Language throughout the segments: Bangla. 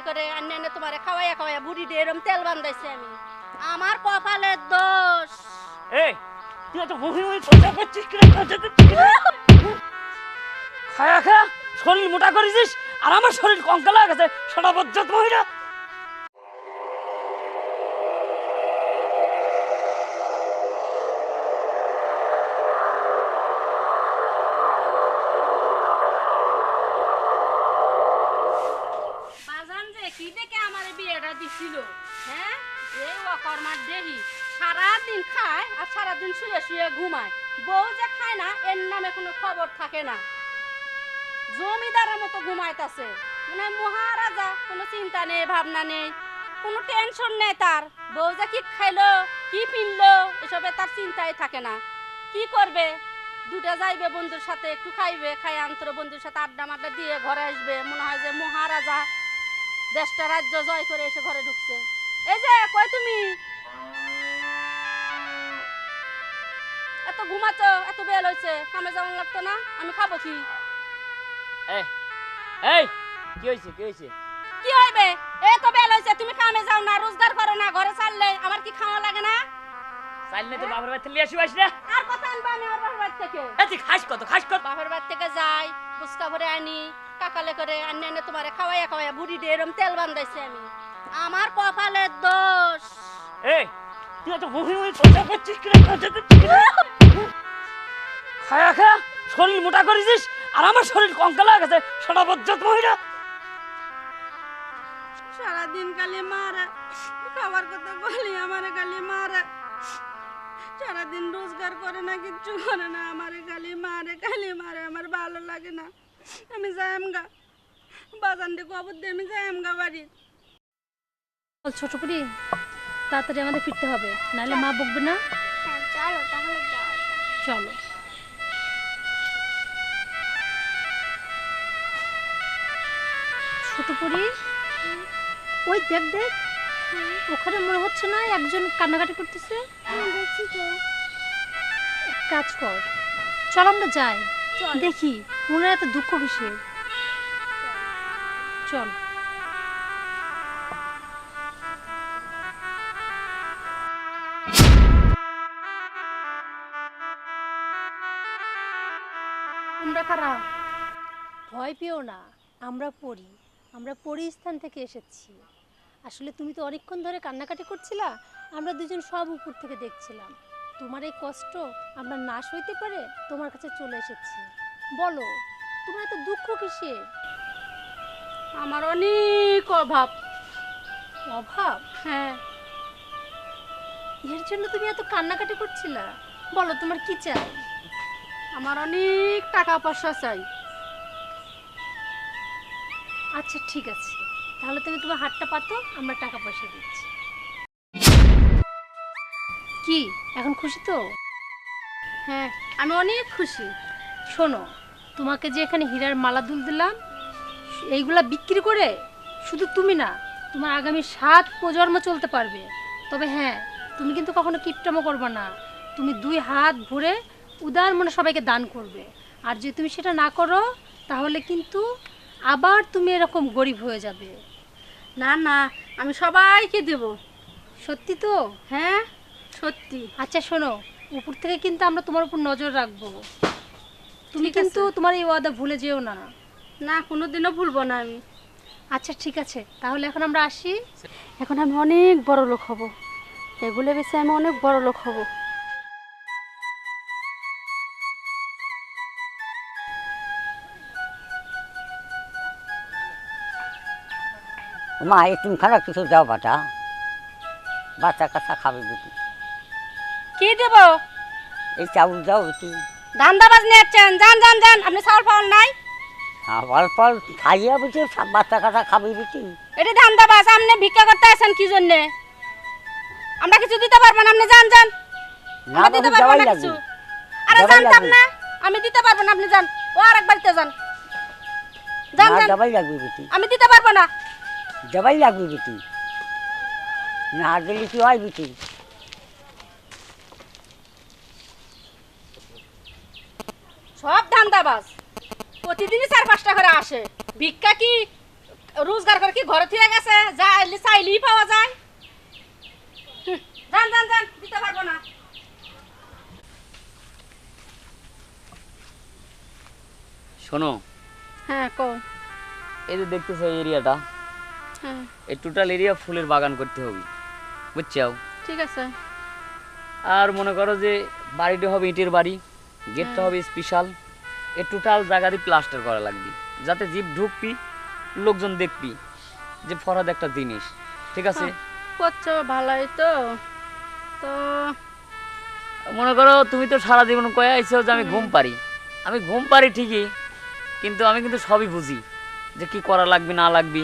করে আন্নে এনে তোমারে খাওয়াইয়া খাওয়াইয়া বুড়ি দিয়ে এরম তেল বান্ধাইছি আমি। আমার কপালের দোষ। এই তুই এত বহি বহি কথা করছিস কি রে? খায়া খা শরীর মোটা করেছিস আর আমার শরীর কঙ্কাল হয়ে গেছে। সেটা বজ্জাত মহিলা। বাজান যে কি দেখে আমার বিয়েটা দিছিল, হ্যাঁ? এই অকর্মার দেহি সারাদিন খায় আর সারাদিন শুয়ে শুয়ে ঘুমায়। বউ যে খায় না এর নামে কোনো খবর থাকে না। জমিদারের মতো ঘুমাইতেছে, মানে মহারাজা। কোনো চিন্তা নেই, ভাবনা নেই, কোনো টেনশন নেই তার। বউ যে কি খাইলো কি পিনলো এসবে তার চিন্তাই থাকে না। কি করবে? দুটা যাইবে বন্ধুর সাথে, একটু খাইবে, খাই আন্তর বন্ধুর সাথে আড্ডা মাড্ডা দিয়ে ঘরে আসবে। মনে হয় যে মহারাজা দেশটা রাজ্য জয় করে এসে ঘরে ঢুকছে। এই যে কই তুমি? এত ঘুমাচ্ছ, এত বেল হয়েছে, কামে যেমন লাগতো না? আমি খাবো কি? এই এই কি হয়েছে কি হয়েছে? কি হইবে? এই তো বেল হয়েছে, তুমি কামে যাও না, রোজগার করো না, ঘরে চাললে আমার কি খাওয়া লাগে না? চাইলে তো বাবার বাড়ি থেকে লিয়ে আসিস না। আর কথা আনবা আমি আমার বাবার বাড়ি থেকে? তুই খাস কত খাস কত? বাবার বাড়ি থেকে যাই, ফুচকা ভরে আনি, কাকালে করে আনি এনে তোমারে খাওয়াইয়া খাওয়াইয়া বুড়ি দিয়ে এরম তেল বান্ধাইছি আমি। আমার কপালের দোষ। এই তুই এত বহি বহি কথা করছিস কি রে? খায়া খা শরীর মোটা করেছিস আর আমার শরীর কঙ্কাল হয়ে গেছে। সেটা বজ্জাত মহিলা। সারাদিন খালি মারা, খাবার কথা বলি আমারে খালি মারা। সারাদিন রোজগার করে না, কিচ্ছু করে না, আমারে খালি মারে। আমার ভালো লাগে না, আমি যাইমগা বাজান দিয়ে খবর দিয়ে আমি যাইমগা বাড়ি। ছোট পুরি তাড়াতাড়ি আমাদের ফিরতে হবে, নাহলে মা বকবে না। চলো তাহলে যাওয়া যাক। চলো। ছোট পুরি ওই দেখ দেখ, ওখানে মনে হচ্ছে না একজন কান্নাকাটি করতেছে? দেখছি তো। এক কাজ কর, চল আমরা যাই, দেখি মনে এত দুঃখ কিসের। চল। তোমরা খারাপ ভয় পেও না, আমরা পরি স্থান থেকে এসেছি। আসলে তুমি তো অনেকক্ষণ ধরে কান্নাকাটি করছিলা, আমরা দুজন সব উপর থেকে দেখছিলাম। তোমার এই কষ্ট আমরা না সইতে পারে তোমার কাছে চলে এসেছি। বলো তোমার এত দুঃখ কিসের? আমার অনেক অভাব। অভাব? হ্যাঁ। এর জন্য তুমি এত কান্নাকাটি করছিলা? বলো তোমার কি চাই? আমার অনেক টাকা পয়সা চাই। আচ্ছা ঠিক আছে, তাহলে তুমি তোমার হাতটা পাতো, আমরা টাকা পয়সা দিচ্ছি। কি এখন খুশি তো? হ্যাঁ, আমি অনেক খুশি। শোনো, তোমাকে যে এখানে হীরার মালা দুল দিলাম, এইগুলা বিক্রি করে শুধু তুমি না, তোমার আগামী 7 প্রজন্ম চলতে পারবে। তবে হ্যাঁ, তুমি কিন্তু কখনো কিপটামো করবে না। তুমি 2 হাত ভরে উদার মনে সবাইকে দান করবে। আর যদি তুমি সেটা না করো তাহলে কিন্তু আবার তুমি এরকম গরিব হয়ে যাবে। না না, আমি সবাইকে দেব। সত্যি তো? হ্যাঁ সত্যি। আচ্ছা শোনো, উপর থেকে কিন্তু আমরা তোমার উপর নজর রাখবো। তুমি ঠিক কিন্তু আছে। তোমার এই ওয়াদা ভুলে যেও না। না, কোনোদিনও ভুলবো না আমি। আচ্ছা ঠিক আছে, তাহলে এখন আমরা আসি। এখন আমি অনেক বড় লোক হব, এগুলো বেশি আমি অনেক বড় লোক হব। মা এই তিনখানা কিছু দাও বাটা, বাচ্চা কাচ্চা খাবে বেটি। কি দেব? এই চাউল দাও বেটি। ধান্দাবাজ নিয়ে যাচ্ছেন, যান যান যান, আপনি চাউল পাওয়াল নাই? অল্প খাইয়া বেটি, বাচ্চা কাচ্চা খাবে বেটি। এটা ধান্দাবাজ। আপনি ভিক্ষা করতে আসেন কি জন্যে? আমরা কিছু দিতে পারবো না, আপনি যান যান। না আমরা দিতে বাবু, পারবো দেওয়াই না কিছু। লাগবে। আরে দেওয়াই জানতাম লাগবে। না, আমি দিতে পারবো না, আপনি যান। ও আরেক বাড়িতে যান, যান না যান। দেওয়াই লাগবে বেটি, আমি দিতে পারবো না। দেওয়াই লাগবে বেটি, না দিলে কি হয় বেটি? সব ধান্দাবাজ, প্রতিদিনই 4-5টা করে আসে। ভিক্ষা কি রোজগার করে কি ঘরে থেকে গেছে? যাইলে চাইলেই পাওয়া যায়। যান যান যান, দিতে পারবো না। শোনো, হ্যাঁ কও। এই যে দেখতেছো এই এরিয়াটা, হ্যাঁ এই টোটাল এরিয়া ফুলের বাগান করতে হবে, বুঝছো? ঠিক আছে। আর মনে করো যে বাড়িটা হবে ইটের বাড়ি, গেটটা হবে স্পেশাল, এই টোটাল জায়গাতে প্লাস্টার করা লাগবে, যাতে জিপ ঢুকবি, লোকজন দেখবি যে ফরাদ একটা জিনিস। ঠিক আছে? করছো ভালোই তো। তো মনে করো তুমি তো সারা জীবন কয়ে আইছো যে আমি ঘুম পারি। আমি ঘুম পারি ঠিকই, কিন্তু আমি কিন্তু সবই বুঝি যে কি করা লাগবে না লাগবে।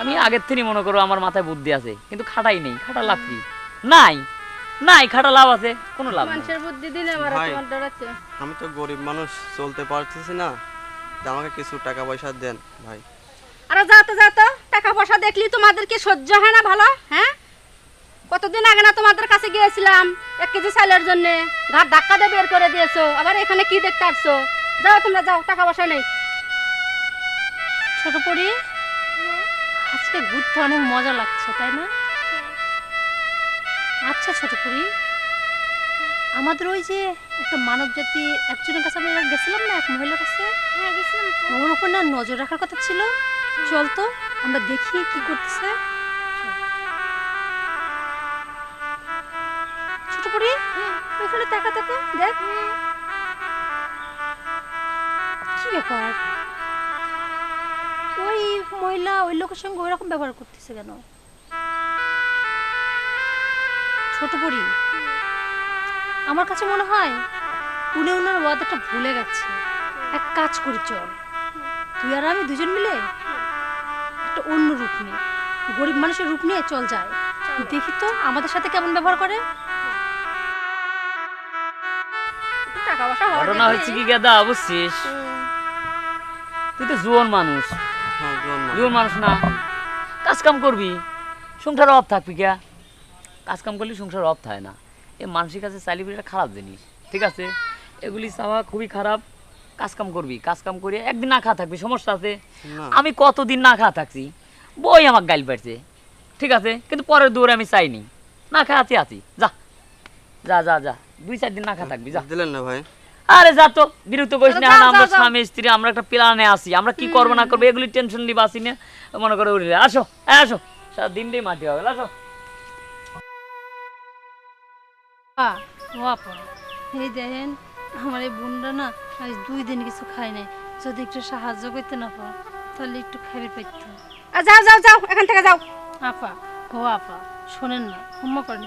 আমি আগের থেকেই মনে করো আমার মাথায় বুদ্ধি আছে, কিন্তু খাটাই নেই। খাটা লাভ কি? নাই নাই, খাটা লাভ আছে? কোনো লাভ নেই। মানুষের বুদ্ধি দিনে আমার ভাই। তোমার ডরাচ্ছে। আমি তো গরিব মানুষ, চলতে পারতেছি না, তা আমাকে কিছু টাকা পয়সা দেন ভাই। আরে যাও তো যাও তো, টাকা পয়সা দেখলি তোমাদের কি সহ্য হয় না ভালো? হ্যাঁ, কতদিন আগে না তোমাদের কাছে গিয়েছিলাম 1 কেজি চালের জন্য, ঘাট ধাক্কা দিয়ে বের করে দিয়েছো। আবার এখানে কি দেখতে আসছো? যাও তোমরা যাও, টাকা পয়সা নেই। ছোট পরি, আজকে ঘুরতে অনেক মজা লাগছে তাই না? আচ্ছা ছোট পরি, আমাদের ওই যে একটা মানব জাতি একজনের কাছে আমরা গেছিলাম না, এক মহিলার কাছে, হ্যাঁ গেছিলাম তো। ওর উপর না নজর রাখার কথা ছিল। চল তো আমরা দেখি কি করতেছে। ছোট পরি, ওইখানে তাকা তাকা দেখ কি ব্যাপার, ওই মহিলা ওই লোকের সঙ্গে ওইরকম ব্যবহার করতেছে কেন? ছোট পরি, আমার কাছে মনে হয় উনি ওনার ওয়াদাটা ভুলে গেছে। এক কাজ করি, চল তুই আর আমি দুজন মিলে একটা অন্য রূপ নিয়ে, গরিব মানুষের রূপ নিয়ে চল যাই, দেখি তো আমাদের সাথে কেমন ব্যবহার করে। টাকা পয়সা হওয়ার ঘটনা দেখি। হচ্ছে কি গাদা, বুঝছিস? তুই তো জুয়ান মানুষ, হ্যাঁ জোন না। জুয়ান মানুষ না, কাজ কাম করবি, সংসার অভাব থাকবি কে? কাজ কাম করলে সংসার অভাব থাকে না। এই মানসিক কাছে চাইলে একটা খারাপ জিনিস। ঠিক আছে? এগুলি চাওয়া খুবই খারাপ। কাজ কাম করবি, কাজ কাম করে একদিন না খাওয়া থাকবি, সমস্যা আছে? না। আমি কতদিন না খাওয়া থাকছি, বই আমার গাইল পাড়ছে। ঠিক আছে? কিন্তু পরের দৌড়ে আমি চাইনি, না খাওয়া আছি। যা যা যা যা, 2-4 দিন না খাওয়া থাকবি, যা। দিলেন না ভাই? আরে যা তো, বিরক্ত করিস না। যাও, এখন আমরা যাও, যাও। স্বামী স্ত্রী, আমরা একটা প্ল্যানে আছি, আমরা কি করবো না করবো এগুলি টেনশন নিবা আসি না। মনে করো উঠলে আসো, আসো, সারা দিনটাই মাটি হবে। আসো। ও আপা, এই দেখেন আমার এই বোনরা না আজ 2 দিন কিছু খায় নাই, যদি একটু সাহায্য করতে না পার তাহলে একটু খাবে পাইতো। আর যাও যাও যাও, এখান থেকে যাও। আপা, ও আপা শোনেন না, ক্ষমা করেন,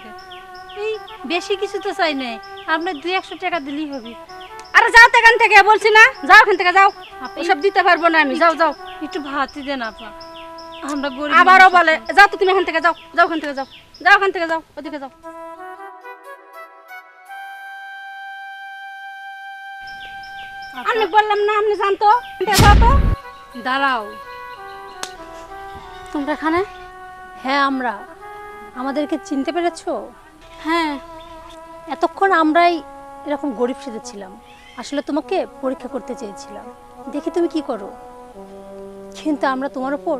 এই বেশি কিছু তো চাই নাই, আপনার 200-100 টাকা দিলেই হবে। আরে যাও তো এখান থেকে, বলছি না, যাও এখান থেকে যাও। আপা ওসব দিতে পারবো না আমি, যাও যাও। একটু ভাতই দেন আপা, আমরা গরিব আবারও মানুষ। বলে যাও তো, তুমি এখান থেকে যাও, যাও এখান থেকে যাও, যাও এখান থেকে যাও, ওদিকে যাও। আপা, আমি বললাম না আপনি জানতো, যাও তো। দাঁড়াও। তোমরা এখানে? হ্যাঁ আমরা, আমাদেরকে চিনতে পেরেছো? হ্যাঁ। এতক্ষণ আমরাই এরকম গরিব সেজেছিলাম, আসলে তোমাকে পরীক্ষা করতে চেয়েছিলাম, দেখি তুমি কি করো। কিন্তু আমরা তোমার উপর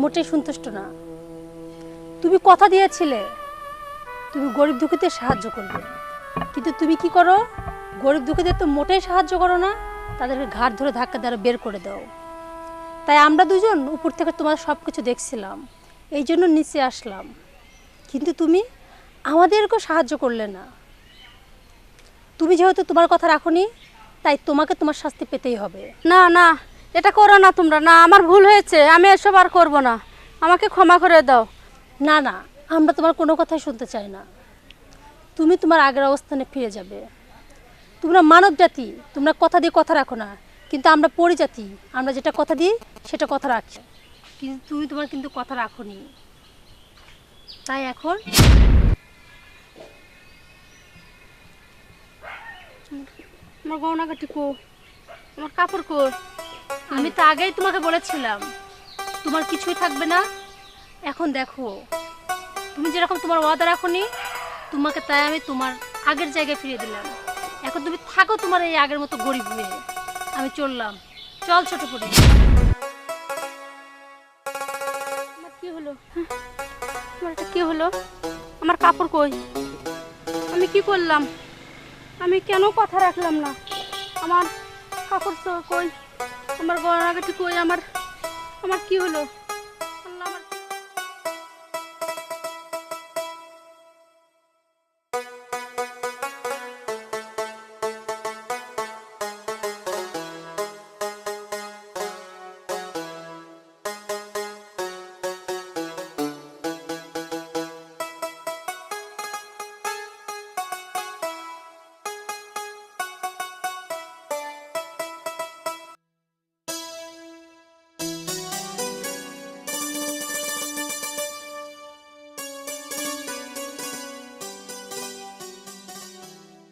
মোটেই সন্তুষ্ট না। তুমি কথা দিয়েছিলে তুমি গরিব দুঃখীদের সাহায্য করবে, কিন্তু তুমি কি করো? গরিব দুঃখীদের তো মোটেই সাহায্য করো না, তাদেরকে ঘাট ধরে ধাক্কা দ্বারা বের করে দাও। তাই আমরা দুজন উপর থেকে তোমার সব কিছু দেখছিলাম, এই জন্য নিচে আসলাম, কিন্তু তুমি আমাদেরকেও সাহায্য করলে না। তুমি যেহেতু তোমার কথা রাখোনি, তাই তোমাকে তোমার শাস্তি পেতেই হবে। না না, এটা করো না তোমরা, না আমার ভুল হয়েছে, আমি এসব আর করবো না, আমাকে ক্ষমা করে দাও। না না, আমরা তোমার কোনো কথাই শুনতে চাই না, তুমি তোমার আগের অবস্থানে ফিরে যাবে। তোমরা মানব জাতি, তোমরা কথা দিয়ে কথা রাখো না, কিন্তু আমরা পরিজাতি, আমরা যেটা কথা দিই সেটা কথা রাখি, কিন্তু তুমি তোমার কিন্তু কথা রাখোনি। তাই এখন আমার গহনাগাটি কো, আমার কাপড় কো। আমি তো আগেই তোমাকে বলেছিলাম তোমার কিছুই থাকবে না। এখন দেখো, তুমি যেরকম তোমার ওয়াদা রাখোনি, তোমাকে তাই আমি তোমার আগের জায়গায় ফিরিয়ে দিলাম। এখন তুমি থাকো তোমার এই আগের মতো গরিব হয়ে। আমি চললাম, চল ছোট করে। হলো আমার এটা কি হলো? আমার কাপড় কই? আমি কি করলাম? আমি কেন কথা রাখলাম না? আমার কাপড় কই? আমার গয়নাগাটি কই? আমার আমার কি হলো?